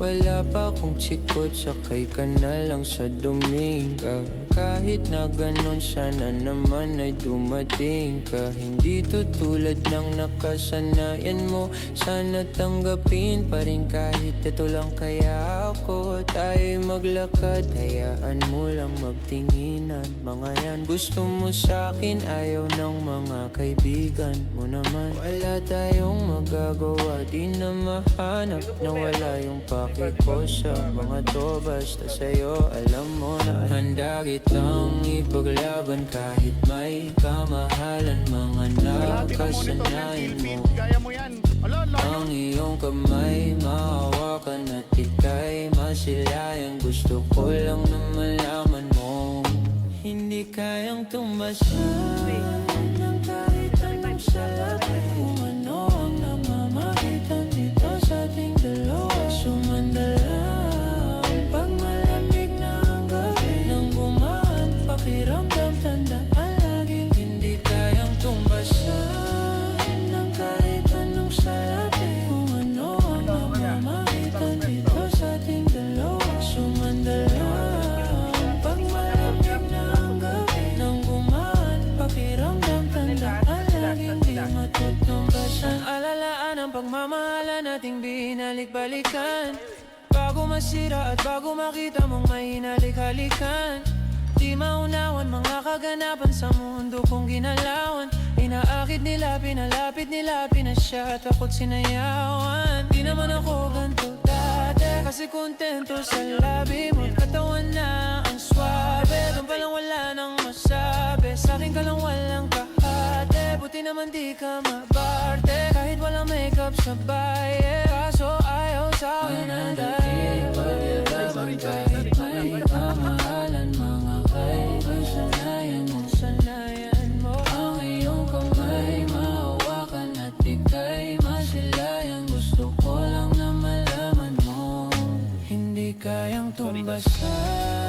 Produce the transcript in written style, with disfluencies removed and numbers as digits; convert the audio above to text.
Wala pa akong tsikot, sakay ka na lang sa Dominga. Kahit na ganon, sana naman ay dumating ka. Hindi to tulad ng nakasanayan mo, sana tanggapin pa rin kahit ito lang. Kaya ako, tayo'y maglakad, hayaan mo lang magtinginan. Mga yan, gusto mo sa'kin, ayaw ng mga kaibigan mo naman. Wala tayong magagawa, di na mahanap na wala yung paki ko sa mga to. Basta sa'yo, alam mo na handa kitang ipaglaban kahit may kamahalan. Mga nakasanayan mo, kaya mo yan. ang iyong kamay mahawakan at ika'y masilayan. Gusto ko lang na malaman mo, hindi kayang tumbasan ng kahit anong salapi. Kung ano ang namamagitan dito sa ating dalawa, sumandala pag malamig na ang gabi. Nang gumaan pakiramdam, tandaan laging hindi kayang tumbasan ng kahit anong salapi. Kung ano ang namamagitan dito sa ating dalawa, sumandala pag malamig na ang gabi. Nang gumaan pakiramdam, tandaan laging di matutumbasan. Alalaan ang pagmamahala nating binalik-balikan. Bago masira at bago makita mong may hinalik-halikan. Di maunawan mga kaganapan sa mundo kong ginalawan. Inaakit nila, pinalapit nila, pinasya at ako't sinayawan. Di naman ako ganito dati, kasi kontento sa labi mo. Katawan na ang swabe, doon palang wala nang masabi. Sa'kin ka lang walang kahate, buti naman di ka mabarte. Kahit walang makeup sa baye, kaso ayaw sa'kin ang dahil pagyabang kahit may kamahalan. Mga kaibasanayan mo, sanayan mo. Ang iyong kamay mahawakan at ika'y masilayan. Gusto ko lang na malaman mo, hindi kayang tumbasan